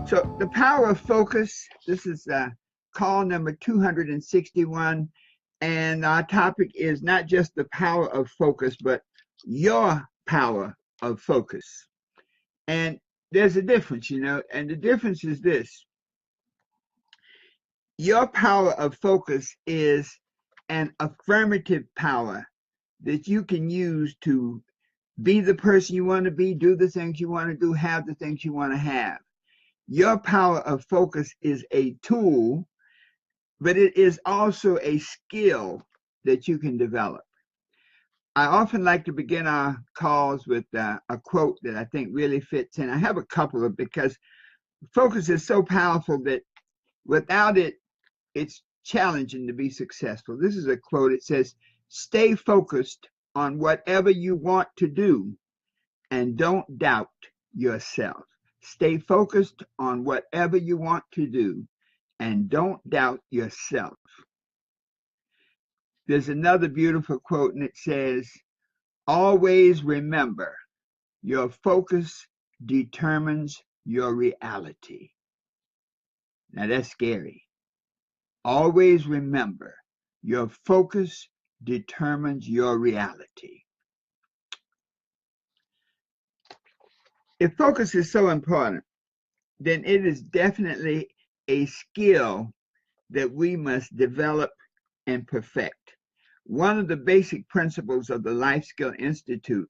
So the power of focus, this is call number 261. And our topic is not just the power of focus, but your power of focus. And there's a difference, and the difference is this. Your power of focus is an affirmative power that you can use to be the person you want to be, do the things you want to do, have the things you want to have. Your power of focus is a tool, but it is also a skill that you can develop. I often like to begin our calls with a quote that I think really fits in. I have a couple of, because focus is so powerful that without it, it's challenging to be successful. This is a quote. It says, "Stay focused on whatever you want to do and don't doubt yourself." Stay focused on whatever you want to do and don't doubt yourself. There's another beautiful quote, and it says, "Always remember, your focus determines your reality." Now that's scary. Always remember, your focus determines your reality. If focus is so important, then it is definitely a skill that we must develop and perfect. One of the basic principles of the Life Skill Institute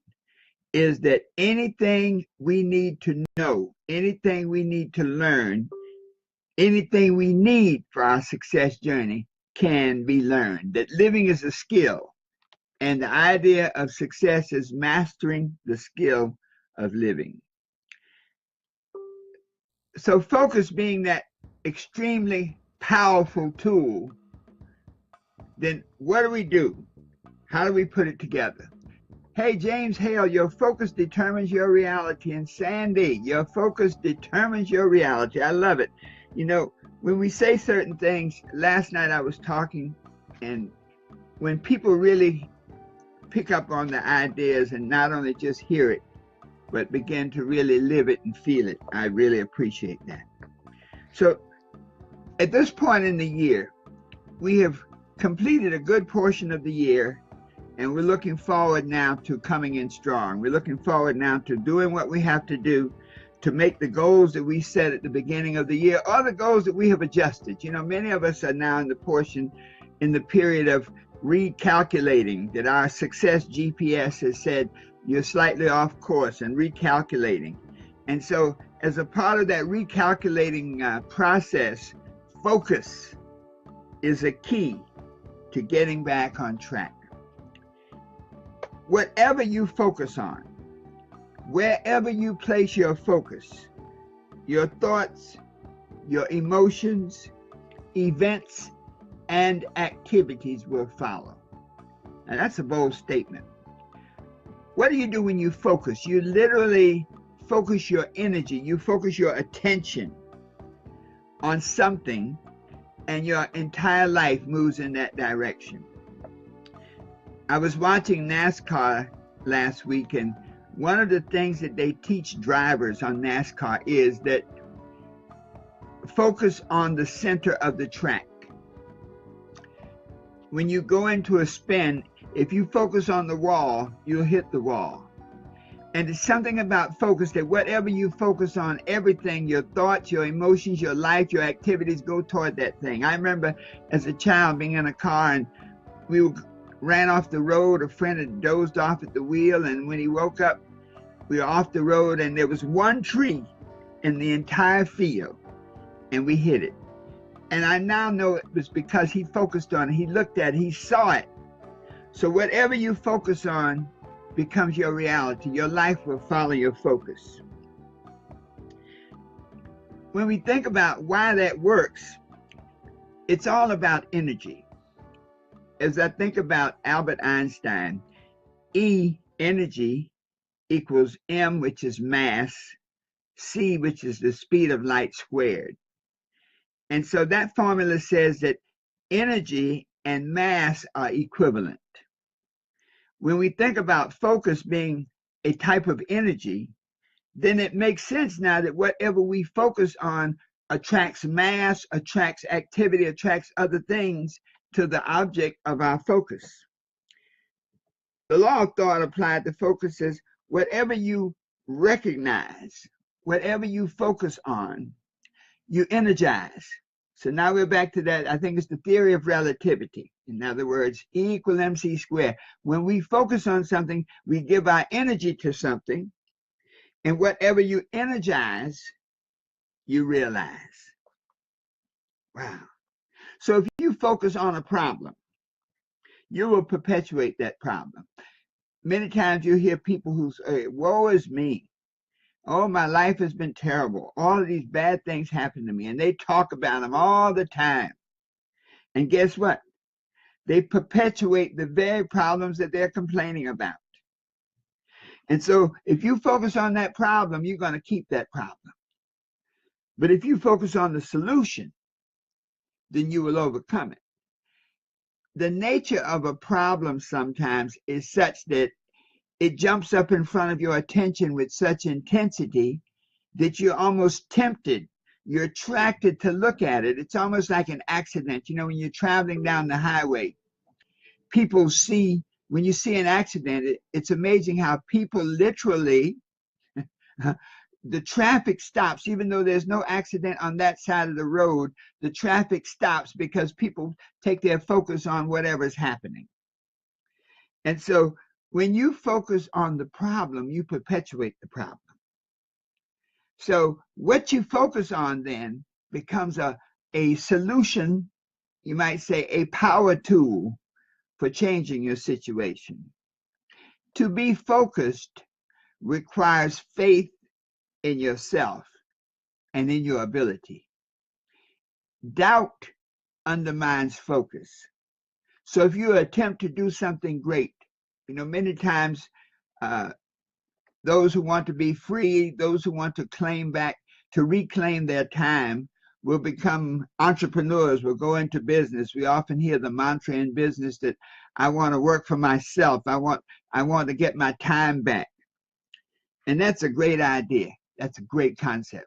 is that anything we need to know, anything we need to learn, anything we need for our success journey can be learned. That living is a skill, and the idea of success is mastering the skill of living. So focus being that extremely powerful tool, then what do? How do we put it together? Hey, James Hale, your focus determines your reality. And Sandy, your focus determines your reality. I love it. When we say certain things, last night I was talking, and when people really pick up on the ideas and not only just hear it, but begin to really live it and feel it, I really appreciate that. So at this point in the year, we have completed a good portion of the year, and we're looking forward now to coming in strong. We're looking forward now to doing what we have to do to make the goals that we set at the beginning of the year, or the goals that we have adjusted. Many of us are now in the period of recalculating, that our success GPS has said you're slightly off course, and recalculating. And so as a part of that recalculating process, focus is a key to getting back on track. Whatever you focus on, wherever you place your focus, your thoughts, your emotions, events, and activities will follow. Now that's a bold statement. What do you do when you focus? You literally focus your energy, you focus your attention on something, and your entire life moves in that direction. I was watching NASCAR last week, and one of the things that they teach drivers on NASCAR is that focus on the center of the track. When you go into a spin, if you focus on the wall, you'll hit the wall. And it's something about focus, that whatever you focus on, everything, your thoughts, your emotions, your life, your activities, go toward that thing. I remember as a child being in a car, and we ran off the road. A friend had dozed off at the wheel, and when he woke up, we were off the road, and there was one tree in the entire field, and we hit it. And I now know it was because he focused on it. He looked at it. He saw it. So whatever you focus on becomes your reality. Your life will follow your focus. When we think about why that works, it's all about energy. As I think about Albert Einstein, energy, equals m, which is mass, c, which is the speed of light squared. And so that formula says that energy and mass are equivalent. When we think about focus being a type of energy, then it makes sense now that whatever we focus on attracts mass, attracts activity, attracts other things to the object of our focus. The law of thought applied to focus is whatever you recognize, whatever you focus on, you energize. So now we're back to that. I think it's the theory of relativity. In other words, E equals MC squared. When we focus on something, we give our energy to something, and whatever you energize, you realize. Wow. So if you focus on a problem, you will perpetuate that problem. Many times you hear people who say, woe is me. Oh, my life has been terrible. All of these bad things happen to me. And they talk about them all the time. And guess what? They perpetuate the very problems that they're complaining about. And so if you focus on that problem, you're going to keep that problem. But if you focus on the solution, then you will overcome it. The nature of a problem sometimes is such that it jumps up in front of your attention with such intensity that you're almost tempted. You're attracted to look at it. It's almost like an accident. You know, when you're traveling down the highway, people see, when you see an accident, it's amazing how people literally, the traffic stops, even though there's no accident on that side of the road, the traffic stops because people take their focus on whatever's happening. And so when you focus on the problem, you perpetuate the problem. So what you focus on then becomes a solution, you might say a power tool for changing your situation. To be focused requires faith in yourself and in your ability. Doubt undermines focus. So if you attempt to do something great, you know, many times those who want to be free, those who want to reclaim their time, will become entrepreneurs, will go into business. We often hear the mantra in business that I want to work for myself. I want to get my time back. And that's a great idea. That's a great concept.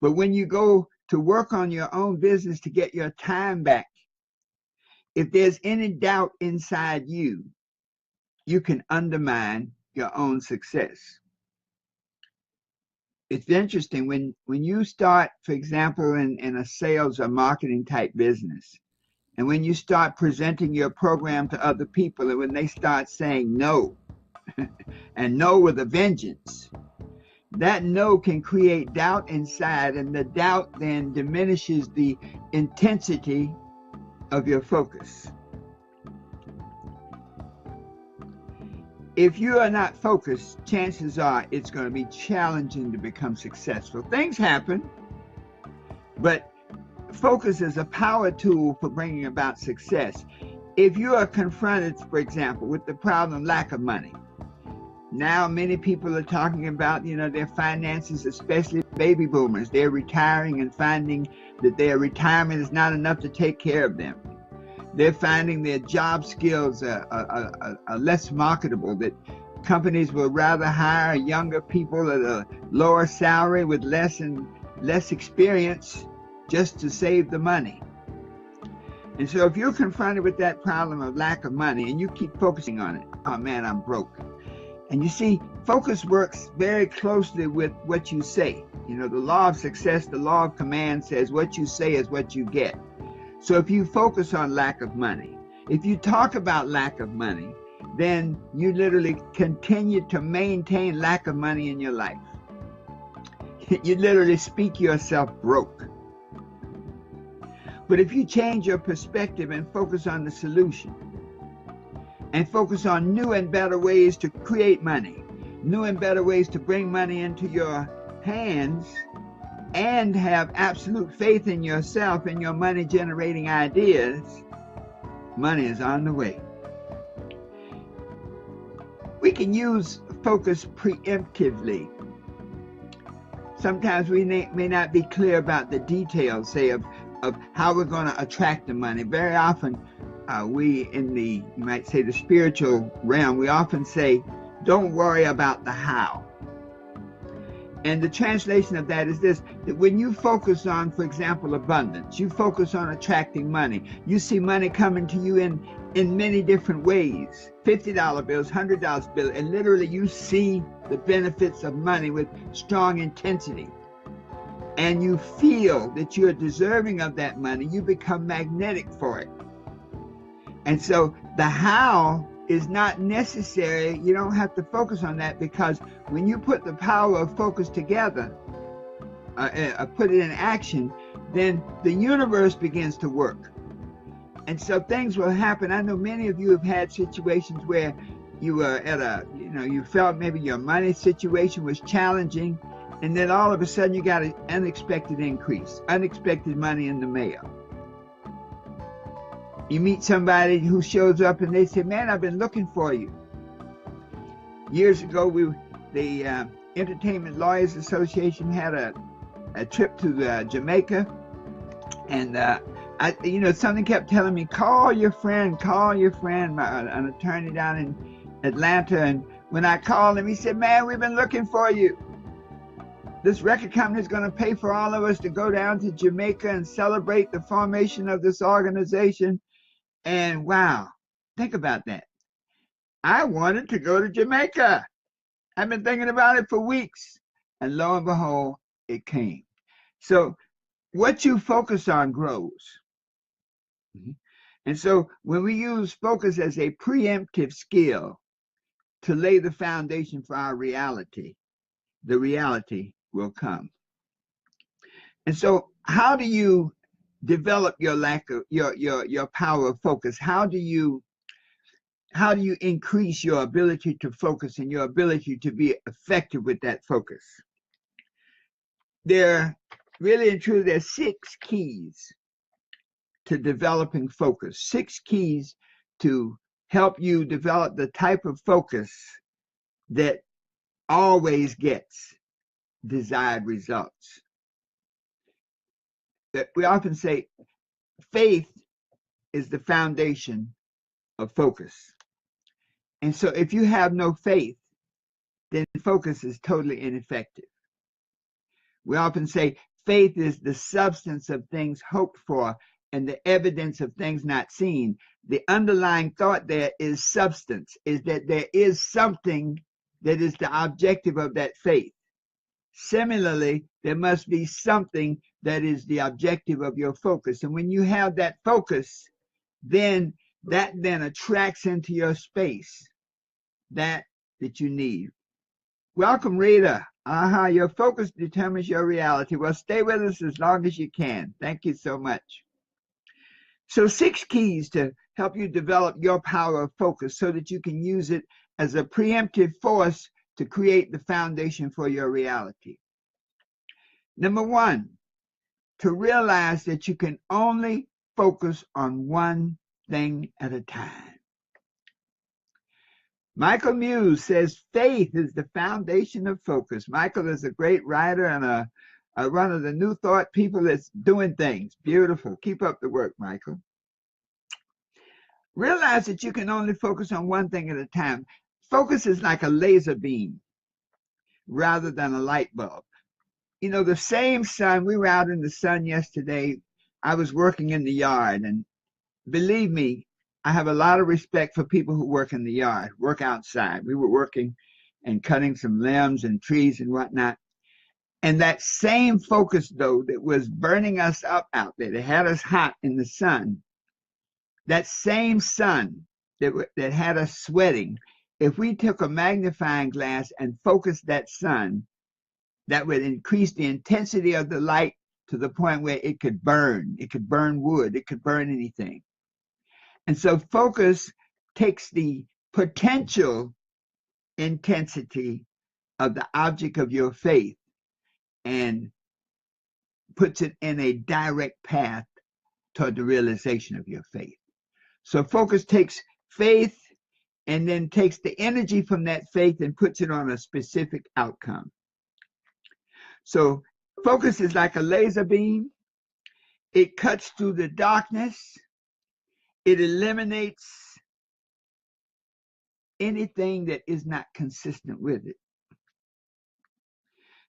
But when you go to work on your own business to get your time back, if there's any doubt inside you, you can undermine your own success. It's interesting when you start, for example, in a sales or marketing type business, and when you start presenting your program to other people, and when they start saying no, and no with a vengeance, that no can create doubt inside, and the doubt then diminishes the intensity of your focus. If you are not focused, chances are it's going to be challenging to become successful. Things happen, but focus is a power tool for bringing about success. If you are confronted, for example, with the problem lack of money, now many people are talking about, you know, their finances, especially baby boomers. They're retiring and finding that their retirement is not enough to take care of them. They're finding their job skills are less marketable, that companies will rather hire younger people at a lower salary with less experience just to save the money. And so if you're confronted with that problem of lack of money and you keep focusing on it, oh man, I'm broke. And you see, focus works very closely with what you say. You know, the law of success, the law of command says what you say is what you get. So if you focus on lack of money, if you talk about lack of money, then you literally continue to maintain lack of money in your life. You literally speak yourself broke. But if you change your perspective and focus on the solution, and focus on new and better ways to create money, new and better ways to bring money into your hands, and have absolute faith in yourself and your money generating ideas, money is on the way. We can use focus preemptively. Sometimes we may not be clear about the details, say, of how we're going to attract the money. Very often, we in the, you might say, the spiritual realm, we often say, don't worry about the how. And the translation of that is this, that when you focus on, for example, abundance, you focus on attracting money, you see money coming to you in many different ways, $50 bills, $100 bills, and literally you see the benefits of money with strong intensity. And you feel that you're deserving of that money, you become magnetic for it. And so the how is not necessary. You don't have to focus on that, because when you put the power of focus together, put it in action, then the universe begins to work. And so things will happen. I know many of you have had situations where you were at you felt maybe your money situation was challenging, and then all of a sudden you got an unexpected increase, unexpected money in the mail. You meet somebody who shows up and they say, man, I've been looking for you. Years ago, the Entertainment Lawyers Association had a trip to Jamaica, and something kept telling me, call your friend, an attorney down in Atlanta. And when I called him, he said, man, we've been looking for you. This record company is going to pay for all of us to go down to Jamaica and celebrate the formation of this organization. And wow, think about that. I wanted to go to Jamaica. I've been thinking about it for weeks. And lo and behold, it came. So what you focus on grows. And so when we use focus as a preemptive skill to lay the foundation for our reality, the reality will come. And so how do you develop your your power of focus? How do you increase your ability to focus and your ability to be effective with that focus? There really and truly, there's 6 keys to developing focus, 6 keys to help you develop the type of focus that always gets desired results. That we often say faith is the foundation of focus. And so if you have no faith, then focus is totally ineffective. We often say faith is the substance of things hoped for and the evidence of things not seen. The underlying thought there is substance, is that there is something that is the objective of that faith. Similarly, there must be something that is the objective of your focus. And when you have that focus, then that attracts into your space that you need. Welcome, Rita. Your focus determines your reality. Well, stay with us as long as you can. Thank you so much. So 6 keys to help you develop your power of focus so that you can use it as a preemptive force to create the foundation for your reality. Number 1, to realize that you can only focus on one thing at a time. Michael Muse says faith is the foundation of focus. Michael is a great writer and one of the New Thought people that's doing things. Beautiful. Keep up the work, Michael. Realize that you can only focus on one thing at a time. Focus is like a laser beam rather than a light bulb. You know, the same sun, we were out in the sun yesterday. I was working in the yard, and believe me, I have a lot of respect for people who work in the yard, work outside. We were working and cutting some limbs and trees and whatnot. And that same focus, though, that was burning us up out there, that had us hot in the sun, that same sun that had us sweating, if we took a magnifying glass and focused that sun, that would increase the intensity of the light to the point where it could burn. It could burn wood. It could burn anything. And so focus takes the potential intensity of the object of your faith and puts it in a direct path toward the realization of your faith. So focus takes faith and then takes the energy from that faith and puts it on a specific outcome. So focus is like a laser beam. It cuts through the darkness. It eliminates anything that is not consistent with it.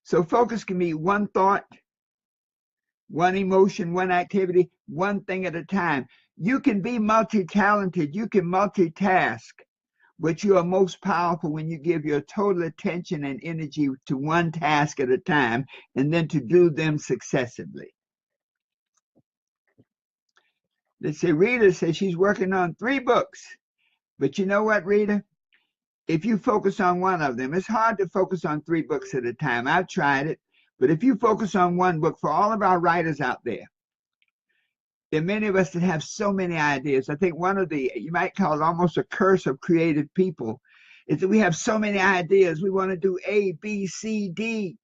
So focus can be one thought, one emotion, one activity, one thing at a time. You can be multi-talented, you can multitask, but you are most powerful when you give your total attention and energy to one task at a time and then to do them successively. Let's say Rita says she's working on 3 books. But you know what, Rita? If you focus on one of them, it's hard to focus on 3 books at a time. I've tried it. But if you focus on one book, for all of our writers out there are many of us that have so many ideas. I think one of the, you might call it almost a curse of creative people, is that we have so many ideas. We want to do A, B, C, D.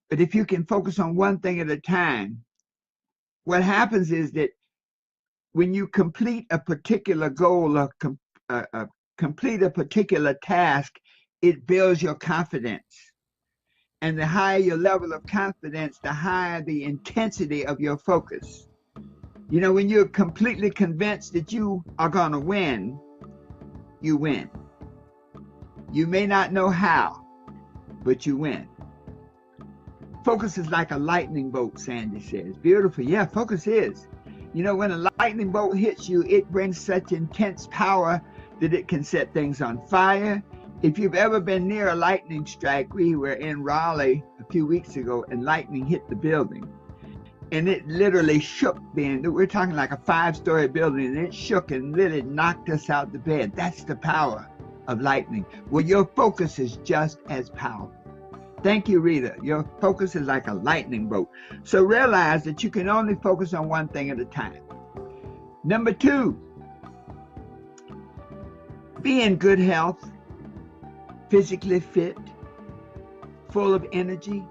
But if you can focus on one thing at a time, what happens is that when you complete a particular goal or complete a particular task, it builds your confidence. And the higher your level of confidence, the higher the intensity of your focus. You know, when you're completely convinced that you are going to win, you win. You may not know how, but you win. Focus is like a lightning bolt, Sandy says. Beautiful. Yeah, focus is. You know, when a lightning bolt hits you, it brings such intense power that it can set things on fire. If you've ever been near a lightning strike, we were in Raleigh a few weeks ago and lightning hit the building. And it literally shook then. We're talking like a 5-story building, and it shook and literally knocked us out the bed. That's the power of lightning. Well, your focus is just as powerful. Thank you, Rita. Your focus is like a lightning bolt. So realize that you can only focus on one thing at a time. Number 2, be in good health, physically fit, full of energy.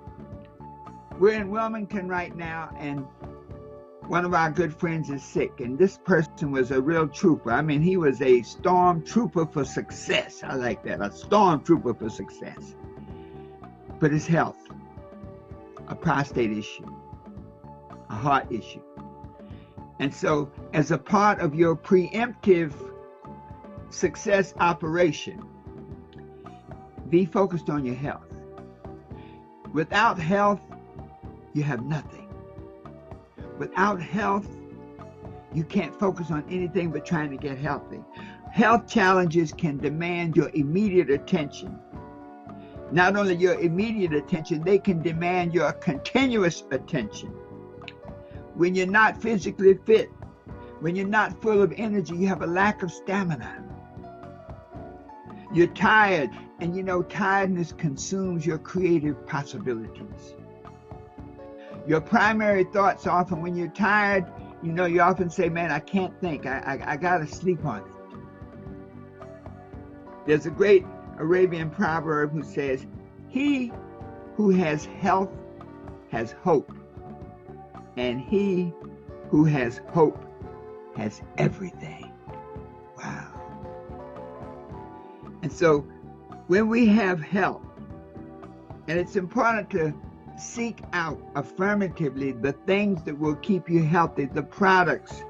We're in Wilmington right now, and one of our good friends is sick, and this person was a real trooper. I mean, he was a storm trooper for success. I like that, a storm trooper for success. But his health, a prostate issue, a heart issue. And so as a part of your preemptive success operation, be focused on your health. Without health, you have nothing. Without health, you can't focus on anything but trying to get healthy. Health challenges can demand your immediate attention. Not only your immediate attention, they can demand your continuous attention. When you're not physically fit, when you're not full of energy, you have a lack of stamina. You're tired, and you know, tiredness consumes your creative possibilities. Your primary thoughts often, when you're tired, you know, you often say, man, I can't think. I got to sleep on it. There's a great Arabian proverb who says, he who has health has hope, and he who has hope has everything. Wow. And so when we have health, and it's important to seek out affirmatively the things that will keep you healthy, the products.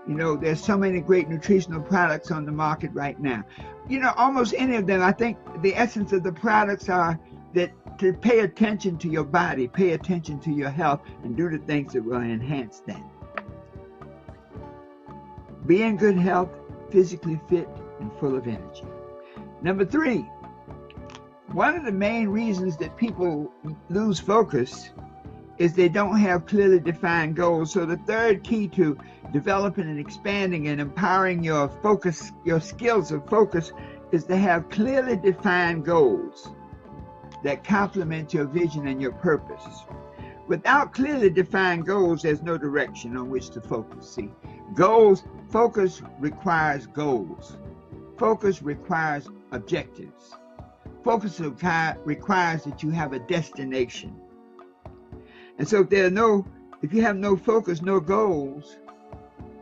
You know, there's so many great nutritional products on the market right now. You know, almost any of them, I think the essence of the products are that to pay attention to your body, pay attention to your health, and do the things that will enhance that. Be in good health, physically fit, and full of energy. Number 3, one of the main reasons that people lose focus is they don't have clearly defined goals. So the third key to developing and expanding and empowering your focus, your skills of focus, is to have clearly defined goals that complement your vision and your purpose. Without clearly defined goals, there's no direction on which to focus. See, focus requires goals. Focus requires objectives. Focus requires that you have a destination. And so if you have no focus, no goals,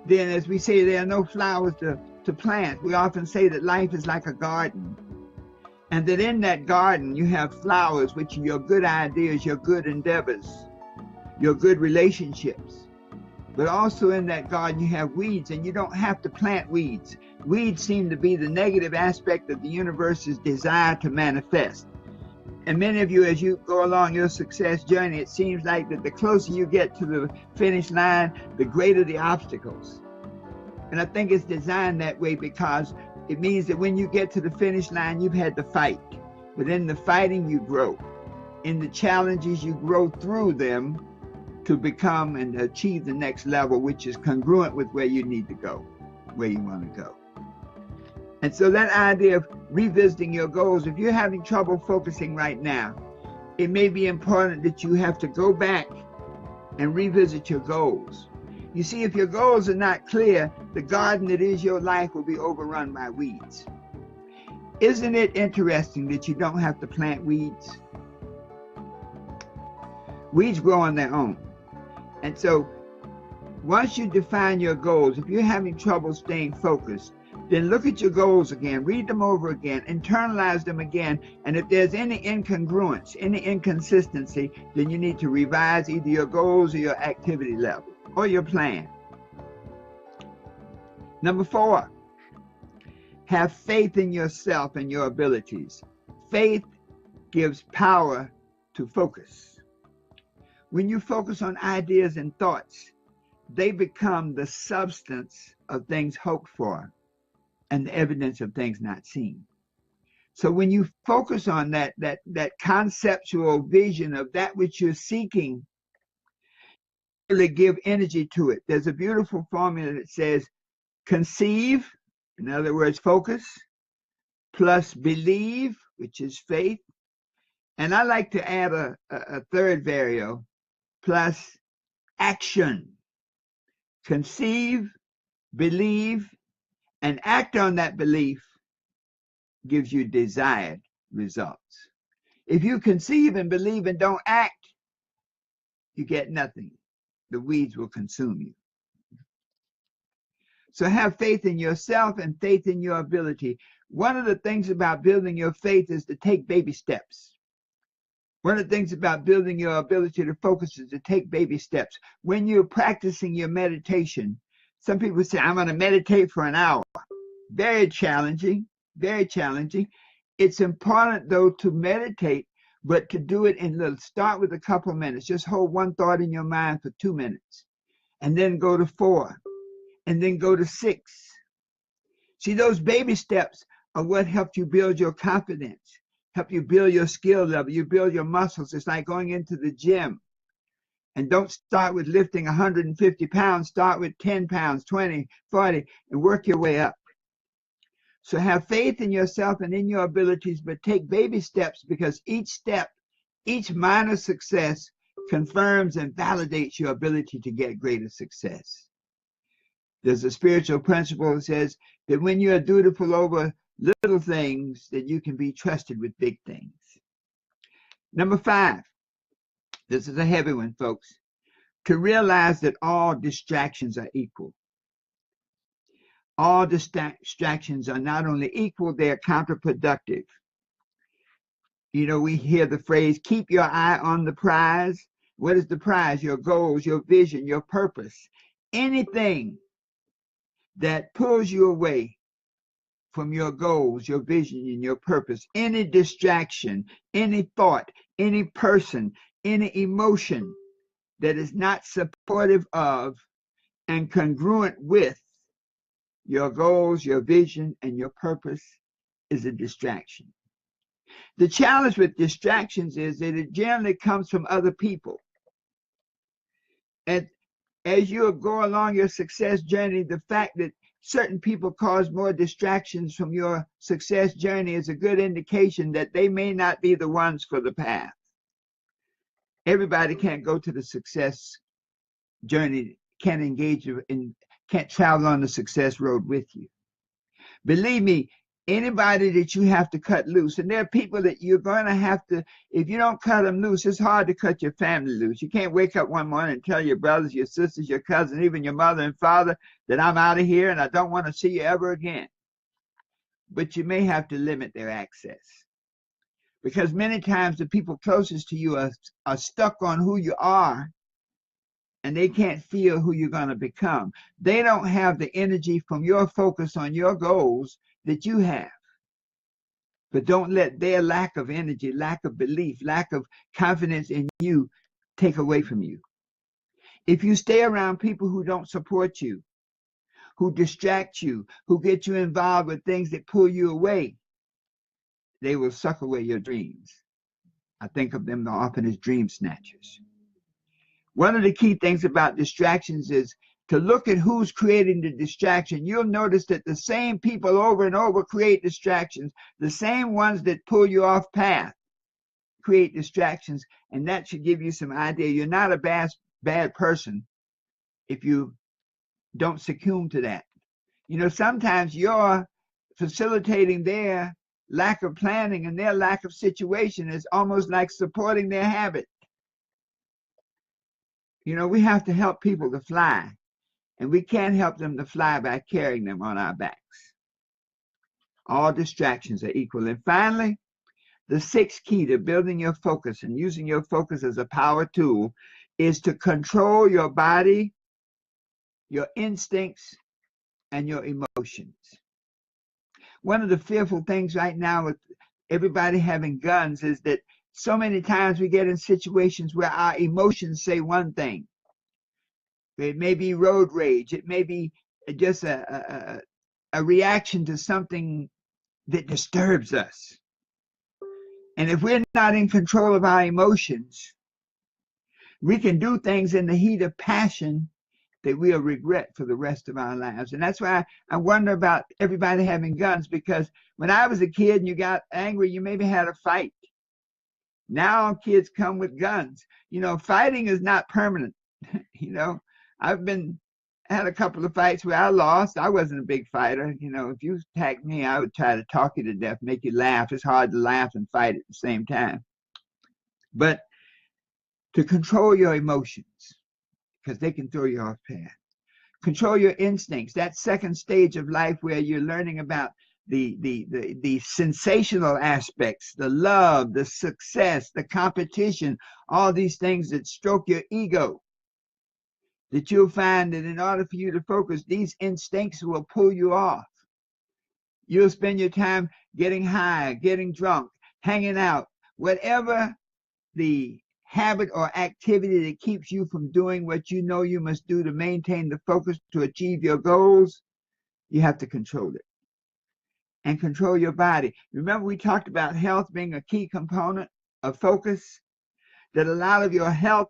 then as we say, there are no flowers to plant. We often say that life is like a garden. And that in that garden, you have flowers, which are your good ideas, your good endeavors, your good relationships. But also in that garden, you have weeds, and you don't have to plant weeds. Weeds seem to be the negative aspect of the universe's desire to manifest. And many of you, as you go along your success journey, it seems like that the closer you get to the finish line, the greater the obstacles. And I think it's designed that way because it means that when you get to the finish line, you've had to fight. But in the fighting, you grow. In the challenges, you grow through them to become and achieve the next level, which is congruent with where you need to go, where you want to go. And so that idea of revisiting your goals, if you're having trouble focusing right now, it may be important that you have to go back and revisit your goals. You see, if your goals are not clear, the garden that is your life will be overrun by weeds. Isn't it interesting that you don't have to plant weeds? Weeds grow on their own. And so once you define your goals, if you're having trouble staying focused, then look at your goals again, read them over again, internalize them again, and if there's any incongruence, any inconsistency, then you need to revise either your goals or your activity level or your plan. Number 4, have faith in yourself and your abilities. Faith gives power to focus. When you focus on ideas and thoughts, they become the substance of things hoped for and the evidence of things not seen. So when you focus on that conceptual vision of that which you're seeking, really give energy to it. There's a beautiful formula that says conceive, in other words, focus, plus believe, which is faith. And I like to add a third variable, plus action. Conceive, believe, and act on that belief gives you desired results. If you conceive and believe and don't act, you get nothing. The weeds will consume you. So have faith in yourself and faith in your ability. One of the things about building your faith is to take baby steps. One of the things about building your ability to focus is to take baby steps. When you're practicing your meditation, some people say, I'm going to meditate for an hour. Very challenging, very challenging. It's important, though, to meditate, but to do it in little. Start with a couple of minutes. Just hold one thought in your mind for 2 minutes, and then go to 4, and then go to 6. See, those baby steps are what help you build your confidence, help you build your skill level, you build your muscles. It's like going into the gym. And don't start with lifting 150 pounds. Start with 10 pounds, 20, 40, and work your way up. So have faith in yourself and in your abilities, but take baby steps, because each step, each minor success confirms and validates your ability to get greater success. There's a spiritual principle that says that when you are dutiful over little things, that you can be trusted with big things. Number 5, this is a heavy one, folks, to realize that all distractions are equal. All distractions are not only equal, they are counterproductive. You know, we hear the phrase, keep your eye on the prize. What is the prize? Your goals, your vision, your purpose. Anything that pulls you away from your goals, your vision, and your purpose, any distraction, any thought, any person, any emotion that is not supportive of and congruent with your goals, your vision, and your purpose is a distraction. The challenge with distractions is that it generally comes from other people. And as you go along your success journey, the fact that certain people cause more distractions from your success journey is a good indication that they may not be the ones for the path. Everybody can't go to the success journey, can't engage in, can't travel on the success road with you. Believe me, anybody that you have to cut loose, and there are people that you're going to have to, if you don't cut them loose, it's hard to cut your family loose. You can't wake up one morning and tell your brothers, your sisters, your cousins, even your mother and father that I'm out of here and I don't want to see you ever again. But you may have to limit their access, because many times the people closest to you are stuck on who you are, and they can't feel who you're going to become. They don't have the energy from your focus on your goals that you have. But don't let their lack of energy, lack of belief, lack of confidence in you take away from you. If you stay around people who don't support you, who distract you, who get you involved with things that pull you away, they will suck away your dreams. I think of them often as dream snatchers. One of the key things about distractions is to look at who's creating the distraction. You'll notice that the same people over and over create distractions. The same ones that pull you off path create distractions, and that should give you some idea. You're not a bad person if you don't succumb to that. You know, sometimes you're facilitating their lack of planning and their lack of situation is almost like supporting their habit. You know, we have to help people to fly, and we can't help them to fly by carrying them on our backs. All distractions are equal. And finally, the sixth key to building your focus and using your focus as a power tool is to control your body, your instincts, and your emotions. One of the fearful things right now with everybody having guns is that so many times we get in situations where our emotions say one thing. It may be road rage. It may be just a reaction to something that disturbs us. And if we're not in control of our emotions, we can do things in the heat of passion that we'll regret for the rest of our lives. And that's why I wonder about everybody having guns, because when I was a kid and you got angry, you maybe had a fight. Now kids come with guns. You know, fighting is not permanent. You know, I've had a couple of fights where I lost. I wasn't a big fighter. You know, if you attacked me, I would try to talk you to death, make you laugh. It's hard to laugh and fight at the same time. But to control your emotions, because they can throw you off path. Control your instincts, that second stage of life where you're learning about the sensational aspects, the love, the success, the competition, all these things that stroke your ego. That you'll find that in order for you to focus, these instincts will pull you off. You'll spend your time getting high, getting drunk, hanging out, whatever the habit or activity that keeps you from doing what you know you must do to maintain the focus to achieve your goals, you have to control it. And control your body. Remember, we talked about health being a key component of focus, that a lot of your health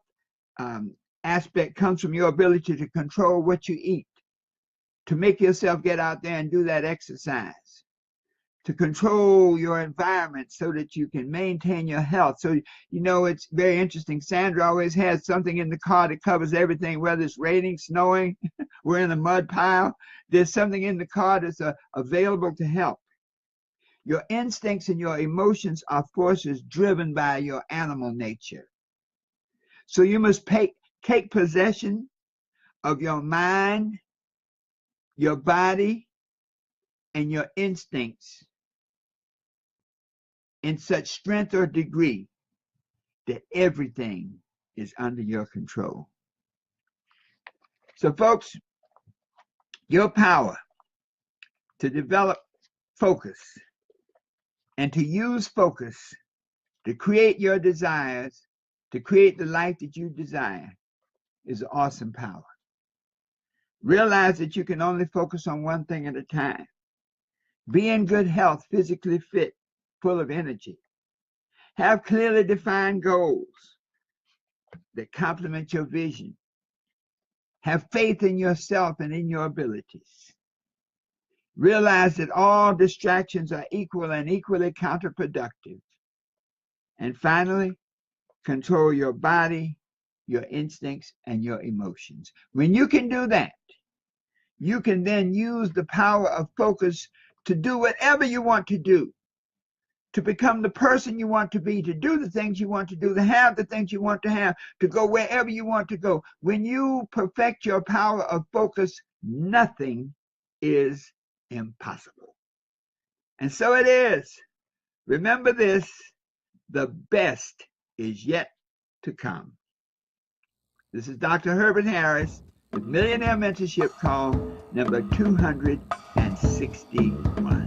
aspect comes from your ability to control what you eat, to make yourself get out there and do that exercise, to control your environment so that you can maintain your health. So, you know, it's very interesting. Sandra always has something in the car that covers everything, whether it's raining, snowing, we're in a mud pile. There's something in the car that's available to help. Your instincts and your emotions are forces driven by your animal nature. So you must take possession of your mind, your body, and your instincts in such strength or degree that everything is under your control. So, folks, your power to develop focus and to use focus to create your desires, to create the life that you desire, is an awesome power. Realize that you can only focus on one thing at a time. Be in good health, physically fit, full of energy. Have clearly defined goals that complement your vision. Have faith in yourself and in your abilities. Realize that all distractions are equal and equally counterproductive. And finally, control your body, your instincts, and your emotions. When you can do that, you can then use the power of focus to do whatever you want to do, to become the person you want to be, to do the things you want to do, to have the things you want to have, to go wherever you want to go. When you perfect your power of focus, nothing is impossible. And so it is. Remember this, the best is yet to come. This is Dr. Herbert Harris with Millionaire Mentorship Call number 261.